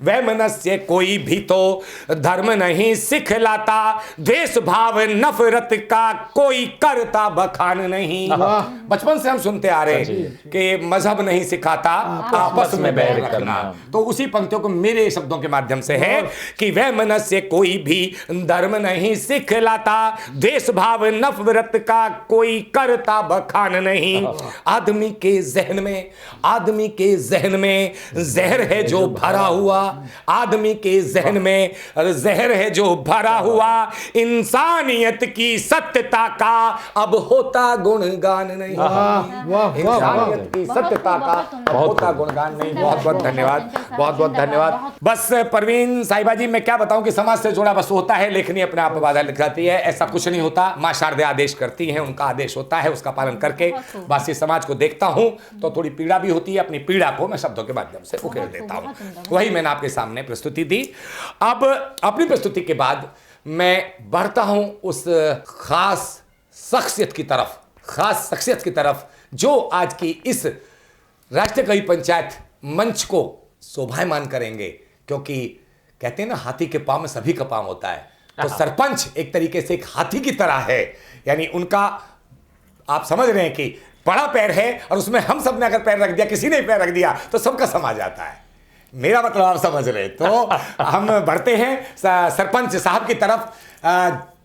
वैमनस्य कोई भी तो धर्म नहीं सिखलाता, द्वेष भाव नफरत का कोई करता बखान नहीं। बचपन से हम सुनते आ रहे हैं कि मजहब नहीं सिखाता आपस में बैर रखना, तो उसी पंक्तियों को मेरे शब्दों के माध्यम से है कि वैमनस्य कोई भी धर्म नहीं सिखलाता, द्वेष भाव नफरत का कोई करता बखान नहीं। आदमी के जहन में जहर है जो भरा हुआ, आदमी के जहन में जहर है जो भरा हुआ, इंसानियत की सत्यता का अब होता गुणगान नहीं। इंसानियत की सत्यता का अब होता गुणगान नहीं। बहुत बहुत धन्यवाद, बहुत बहुत धन्यवाद। बस परवीन साहिबा जी, मैं क्या बताऊं कि समाज से जुड़ा बस होता है, लेखनी अपने आप बाधा लिखाती है, ऐसा कुछ नहीं होता। माँ शारदा आदेश करती हैं, उनका आदेश होता है, उसका पालन करके बस इस समाज को देखता हूं तो थोड़ी पीड़ा भी होती है, अपनी पीड़ा को मैं शब्दों के माध्यम से उकेल देता हूं। वही मैंने आपके सामने प्रस्तुति दी। अब अपनी प्रस्तुति के बाद मैं बढ़ता हूं उस खास शख्सियत की तरफ जो आज की इस राष्ट्रीय कवि पंचायत मंच को शोभायमान करेंगे, क्योंकि कहते हैं ना हाथी के पांव में सभी का पांव होता है, तो सरपंच एक तरीके से एक हाथी की तरह है। यानी उनका आप समझ रहे हैं कि बड़ा पैर है और उसमें हम सब ने अगर पैर रख दिया, किसी ने पैर रख दिया तो सबका समा जाता है। मेरा मतलब आप समझ रहे। तो हम बढ़ते हैं सरपंच साहब की तरफ,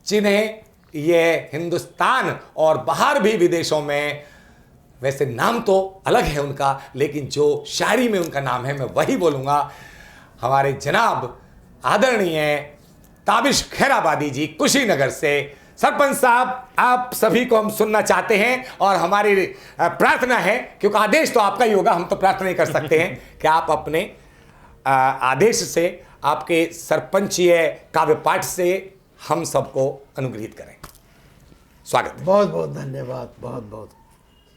जिन्हें ये हिंदुस्तान और बाहर भी विदेशों में, वैसे नाम तो अलग है उनका, लेकिन जो शायरी में उनका नाम है मैं वही बोलूँगा। हमारे जनाब आदरणीय ताबिश खैराबादी जी कुशीनगर से। सरपंच साहब, आप सभी को हम सुनना चाहते हैं और हमारी प्रार्थना है, क्योंकि आदेश तो आपका ही होगा, हम तो प्रार्थना ही कर सकते हैं कि आप अपने आदेश से, आपके सरपंचीय काव्य पाठ से हम सबको अनुग्रहित करें। स्वागत है। बहुत बहुत धन्यवाद, बहुत बहुत।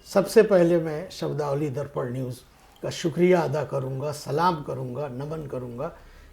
सबसे पहले मैं शब्दावली दर्पण न्यूज़ का शुक्रिया अदा करूंगा, सलाम करूंगा, नमन करूंगा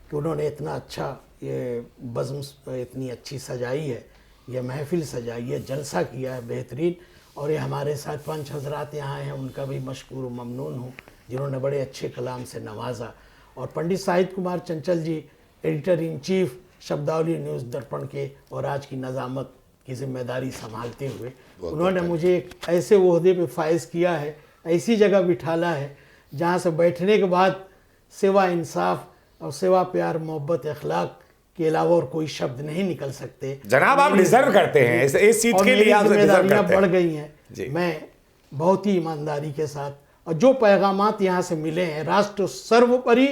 कि उन्होंने इतना अच्छा ये बज़्म, इतनी अच्छी सजाई है, ये महफिल सजाई है, जलसा किया है बेहतरीन। और ये हमारे साथ पंच हजरात यहाँ हैं, उनका भी मशकूर ममनून हूँ, जिन्होंने बड़े अच्छे कलाम से नवाजा। और पंडित साहिद कुमार चंचल जी, एडिटर इन चीफ शब्दावली न्यूज़ दर्पण के, और आज की नज़ामत की जिम्मेदारी संभालते हुए उन्होंने मुझे एक ऐसे ओहदे पे फाइज किया है, ऐसी जगह बिठाला है जहाँ से बैठने के बाद सेवा, इंसाफ और सेवा, प्यार, मोहब्बत, अखलाक के अलावा और कोई शब्द नहीं निकल सकते। जनाब आप डिजर्व करते हैं इस चीज के लिए, आप जिम्मेदारियां बढ़ गई हैं। मैं बहुत ही ईमानदारी के साथ, और जो पैगामात यहाँ से मिले हैं, राष्ट्र सर्वोपरि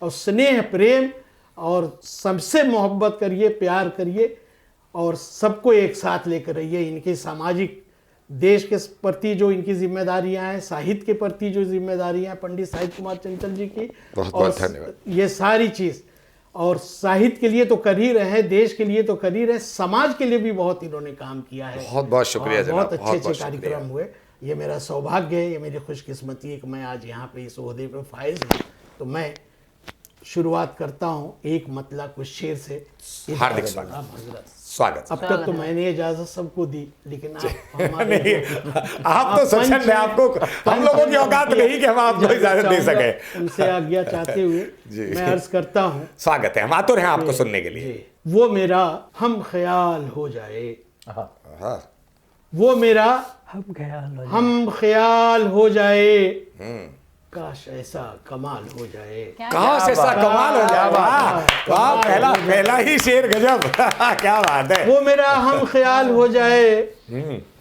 और स्नेह प्रेम और सबसे मोहब्बत करिए, प्यार करिए और सबको एक साथ लेकर रहिए। इनके सामाजिक, देश के प्रति जो इनकी जिम्मेदारियां हैं, साहित्य के प्रति जो जिम्मेदारियां हैं पंडित साहिद कुमार चंचल जी की, बहुत बहुत धन्यवाद। ये सारी चीज़, और साहित्य के लिए तो कर ही रहे हैं, देश के लिए तो कर ही रहे, समाज के लिए भी बहुत इन्होंने काम किया है। बहुत बहुत शुक्रिया जनाब, बहुत अच्छे कार्यक्रम हुए। ये मेरा सौभाग्य है, ये मेरी खुशकिस्मती है कि मैं आज यहाँ पे इस ओहदे पे फाइज हूँ। तो मैं शुरुआत करता हूँ एक मतला कुछ शेर से। हार्दिक स्वागत। अब तक तो मैंने इजाजत सबको दी, लेकिन आप तो स्वच्छंद हैं, आपको हम लोगों की औकात नहीं कि हम आपको इजाजत दे सके। उनसे आज्ञा चाहते हुए मैं अर्ज करता हूँ, स्वागत है, हम आतुर हैं आपको सुनने के लिए। वो मेरा हम ख्याल हो जाए, वो मेरा हम ख्याल हो जाए, काश ऐसा कमाल हो जाए, काश ऐसा कमाल हो जाए। वाह, पहला ही शेर गजब। क्या बात है। वो मेरा हम ख्याल हो जाए,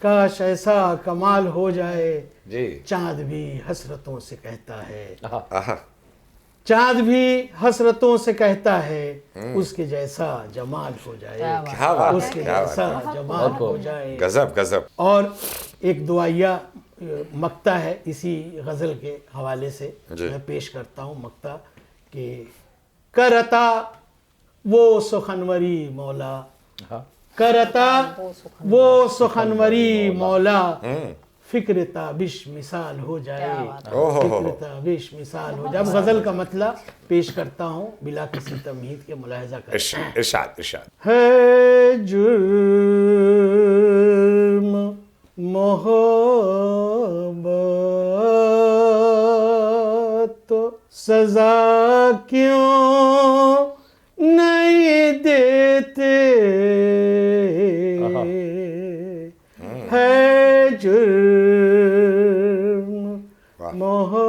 काश ऐसा कमाल हो जाए, चांद भी हसरतों से कहता है, चांद भी हसरतों से कहता है, उसके जैसा जमाल हो जाए, क्या बात, उसके जैसा जमाल हो जाए। गजब गजब। और एक दुआया मक्ता है इसी गज़ल के हवाले से जी। मैं पेश करता हूँ मक्ता कि करता वो सुखनवरी मौला, हाँ। करता वो सुखनवरी मौला, फिक्र ताबिश मिसाल हो जाए, ओहो। फिक्र ताबिश मिसाल हो जाए। अब गज़ल का मतलब पेश करता हूँ बिला किसी तमहीद के, मुलाहिजा कर। इरशाद इरशाद। है जुर्म मोहब्बत तो सजा क्यों नहीं देते, है जुर्म मोहब्बत,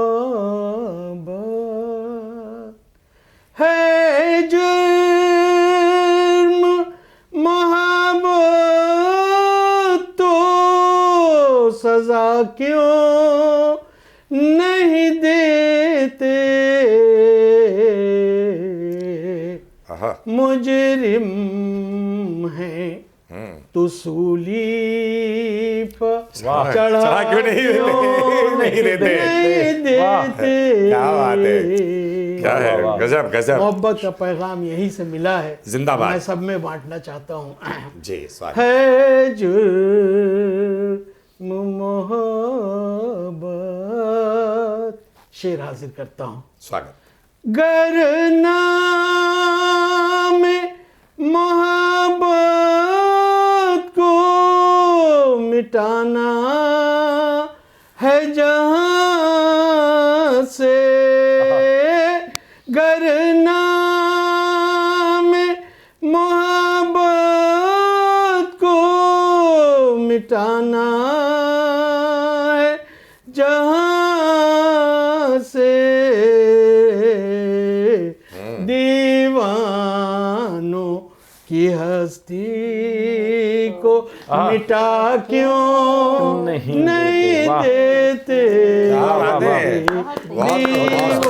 है जुर्म मोहब्बत तो सजा क्यों नहीं देते, मुजरिम है तो सूली पर चढ़ा क्यों नहीं देते? क्या बात है, क्या है, गजब गजब। मोहब्बत का पैगाम यहीं से मिला है, जिंदाबाद। मैं सब में बांटना चाहता हूँ। जी स्वागत। है जुर्म मोहब्बत, शेर हाजिर करता हूँ। स्वागत। गर नाम मोहब्बत को मिटाना है जहां से, गर नाम मोहब्बत को मिटाना है जहां से, दीवानों की हस्ती को मिटा क्यों नहीं देते,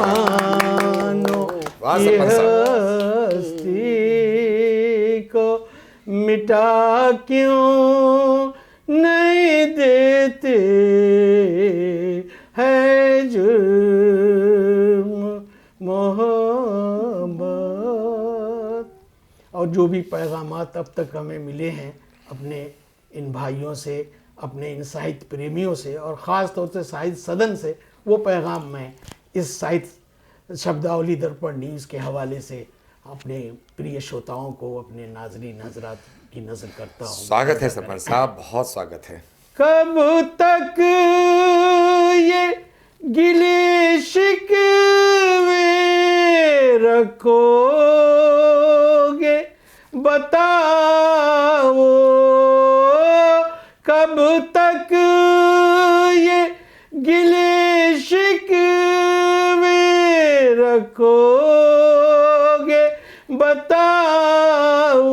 दीवानों की हस्ती को मिटा क्यों नहीं देते, है जुर्म मोहब्बत। और जो भी पैगामात अब तक हमें मिले हैं अपने इन भाइयों से, अपने इन साहित्य प्रेमियों से और ख़ास तौर से साहित्य सदन से, वो पैगाम मैं इस साहित्य शब्दावली दर्पण न्यूज़ के हवाले से अपने प्रिय श्रोताओं को, अपने नाज़रीन हज़रात की नज़र करता हूँ। स्वागत है सरपंच साहब, बहुत स्वागत है। कब तक ये गिले शिकवे रखोगे बताओ, कब तक ये गिले शिकवे रखोगे बताओ,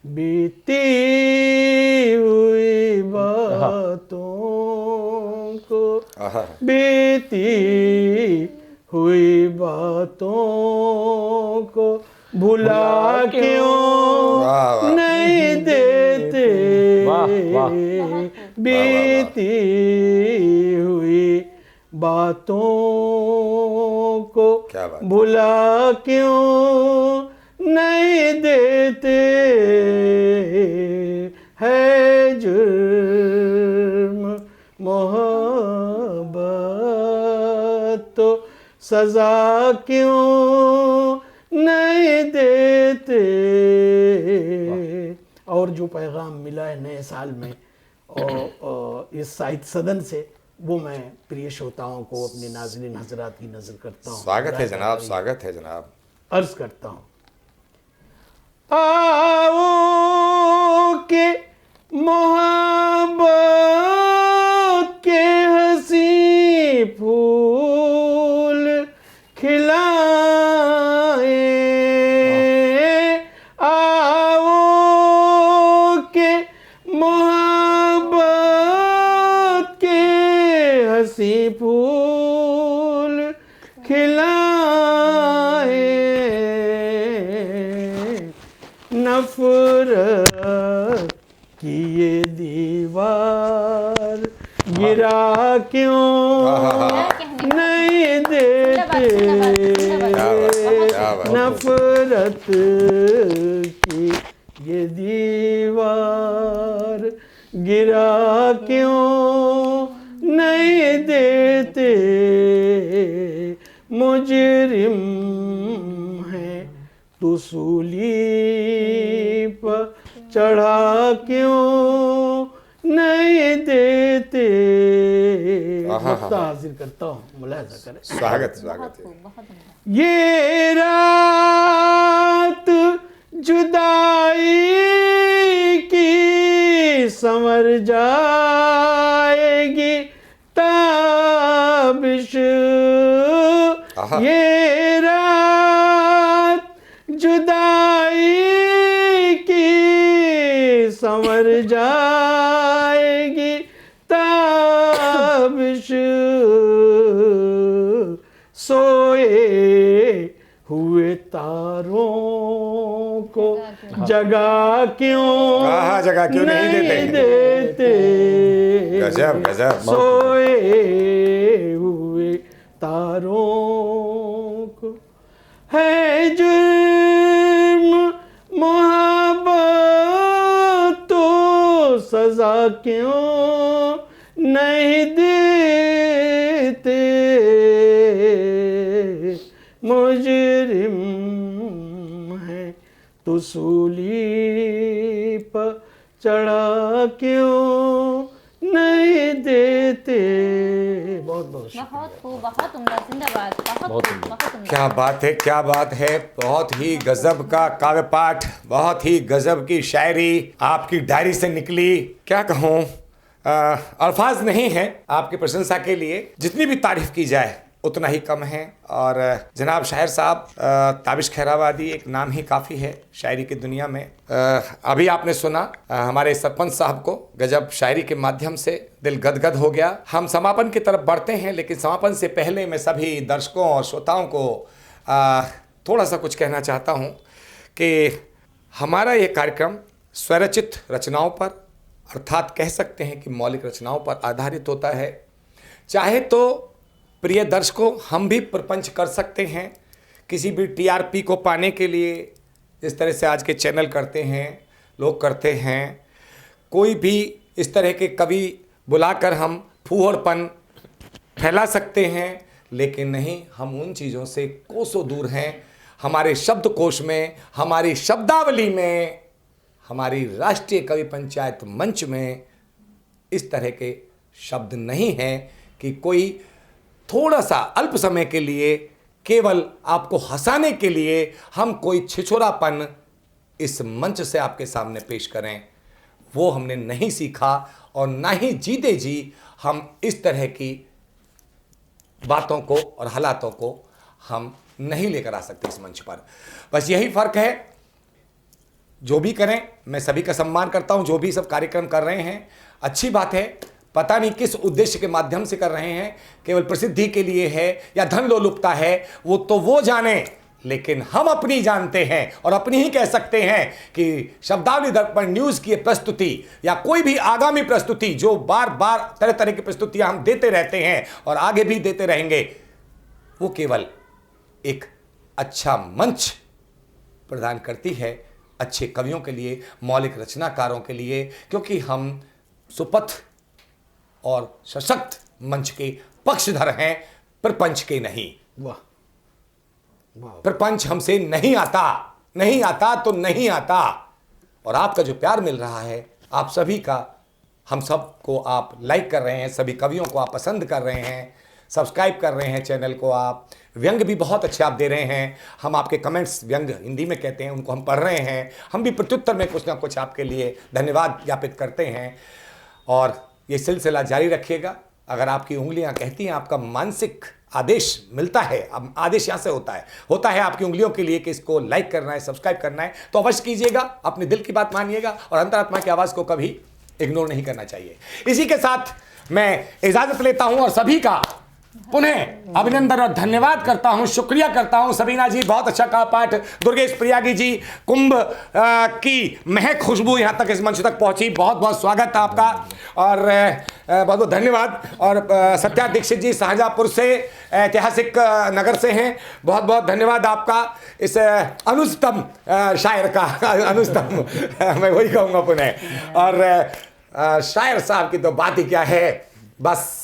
बीती हुई बातों को, बीती हुई बातों को भुला क्यों नहीं देते, बीती हुई बातों को भुला क्यों नहीं देते, है जुर्म मोहब्बत तो सजा क्यों नहीं देते। और जो पैगाम मिला है नए साल में और इस साहित्य सदन से, वो मैं प्रिय श्रोताओं को, अपने नाज़रीन हज़रात की नज़र करता हूँ। स्वागत है जनाब, स्वागत है जनाब। अर्ज करता हूँ, आओ के मोहब्बत के हंसी फूल खिलाए, आओ के मोहब्बत के हंसी फूल खिलाए, नफरत की ये दीवार गिरा क्यों नहीं देते क्या बात। नफरत की ये दीवार, गिरा क्यों नहीं देते, मुजरिम है तू सूली पर चढ़ा क्यों नहीं देते। वक्त हाजिर करता हूँ, मुलाहिजा करें। स्वागत स्वागत है। बहुत उम्दा। ये रात जुदाई की संवर जाएगी ताबिश, ये रात जुदाई की संवर जाएगी ताबिश, सोए हुए तारों को जगा क्यों जगह क्यों नहीं देते। गजब गजब। सोए हुए तारों को है जुर्म मोहब्बत तो सजा क्यों नहीं देते, मुजरिम है तो सूली पर चढ़ा क्यों नहीं देते। बहुत बहुत बहुत खूब, बहुत उम्दा, जिंदाबाद, बहुत खूब, बहुत उम्दा। क्या बात है, क्या बात है। बहुत ही गजब का काव्य पाठ, बहुत ही गजब की शायरी आपकी डायरी से निकली। क्या कहूँ, अल्फाज नहीं है आपकी प्रशंसा के लिए। जितनी भी तारीफ की जाए उतना ही कम है। और जनाब शायर साहब, ताबिश खैराबादी एक नाम ही काफ़ी है शायरी की दुनिया में। अभी आपने सुना हमारे सरपंच साहब को, गजब शायरी के माध्यम से दिल गदगद हो गया। हम समापन की तरफ बढ़ते हैं, लेकिन समापन से पहले मैं सभी दर्शकों और श्रोताओं को थोड़ा सा कुछ कहना चाहता हूँ कि हमारा ये कार्यक्रम स्वरचित रचनाओं पर, अर्थात कह सकते हैं कि मौलिक रचनाओं पर आधारित होता है। चाहे तो प्रिय दर्शकों, हम भी प्रपंच कर सकते हैं किसी भी टीआरपी को पाने के लिए, जिस तरह से आज के चैनल करते हैं, लोग करते हैं। कोई भी इस तरह के कवि बुलाकर हम फूहड़पन फैला सकते हैं, लेकिन नहीं, हम उन चीज़ों से कोसों दूर हैं। हमारे शब्दकोश में, हमारी शब्दावली में, हमारी राष्ट्रीय कवि पंचायत मंच में इस तरह के शब्द नहीं हैं कि कोई थोड़ा सा अल्प समय के लिए केवल आपको हंसाने के लिए हम कोई छिछोरापन इस मंच से आपके सामने पेश करें। वो हमने नहीं सीखा और ना ही जीते जी हम इस तरह की बातों को और हालातों को हम नहीं लेकर आ सकते इस मंच पर। बस यही फ़र्क है। जो भी करें, मैं सभी का सम्मान करता हूं। जो भी सब कार्यक्रम कर रहे हैं, अच्छी बात है। पता नहीं किस उद्देश्य के माध्यम से कर रहे हैं, केवल प्रसिद्धि के लिए है या धन लोलुपता है, वो तो वो जाने, लेकिन हम अपनी जानते हैं और अपनी ही कह सकते हैं कि शब्दावली दर्पण न्यूज़ की प्रस्तुति या कोई भी आगामी प्रस्तुति, जो बार बार तरह तरह की प्रस्तुतियां हम देते रहते हैं और आगे भी देते रहेंगे, वो केवल एक अच्छा मंच प्रदान करती है अच्छे कवियों के लिए, मौलिक रचनाकारों के लिए, क्योंकि हम सुपथ और सशक्त मंच के पक्षधर हैं, प्रपंच के नहीं। वाह, प्रपंच हमसे नहीं आता, नहीं आता तो नहीं आता। और आपका जो प्यार मिल रहा है, आप सभी का, हम सब को आप लाइक कर रहे हैं, सभी कवियों को आप पसंद कर रहे हैं, सब्सक्राइब कर रहे हैं चैनल को। आप व्यंग भी बहुत अच्छे आप दे रहे हैं। हम आपके कमेंट्स, व्यंग हिंदी में कहते हैं, उनको हम पढ़ रहे हैं। हम भी प्रत्युत्तर में कुछ ना कुछ आपके लिए धन्यवाद ज्ञापित करते हैं और ये सिलसिला जारी रखिएगा। अगर आपकी उंगलियां कहती हैं, आपका मानसिक आदेश मिलता है, अब आदेश यहाँ से होता है आपकी उंगलियों के लिए कि इसको लाइक करना है, सब्सक्राइब करना है, तो अवश्य कीजिएगा। अपने दिल की बात मानिएगा और अंतरात्मा की आवाज़ को कभी इग्नोर नहीं करना चाहिए। इसी के साथ मैं इजाज़त लेता हूँ और सभी का पुनः अभिनंदन और धन्यवाद करता हूं, शुक्रिया करता हूं। सबीना जी बहुत अच्छा कहा पाठ। दुर्गेश प्रियागी जी, कुंभ की महक खुशबू यहां तक इस मंच तक पहुंची, बहुत बहुत स्वागत आपका और बहुत बहुत धन्यवाद। और सत्या दीक्षित जी शाहजहांपुर से, ऐतिहासिक नगर से हैं, बहुत बहुत धन्यवाद आपका। इस अनुस्तम शायर का अनुस्तम मैं वही कहूँगा पुनः। और शायर साहब की तो बात ही क्या है, बस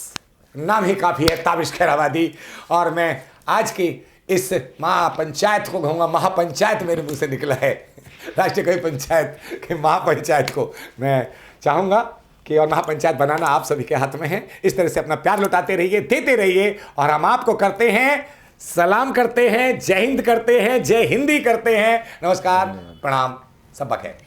नाम ही काफ़ी है, ताबिश खैराबादी। और मैं आज की इस महापंचायत को कहूँगा, महापंचायत मेरे मुंह से निकला है, राष्ट्रीय कवि पंचायत के महापंचायत को मैं चाहूँगा कि, और महापंचायत बनाना आप सभी के हाथ में है। इस तरह से अपना प्यार लौटाते रहिए, देते रहिए, और हम आपको करते हैं सलाम करते हैं, जय हिंद करते हैं, जय हिंदी करते हैं। नमस्कार, प्रणाम, सब बखैर।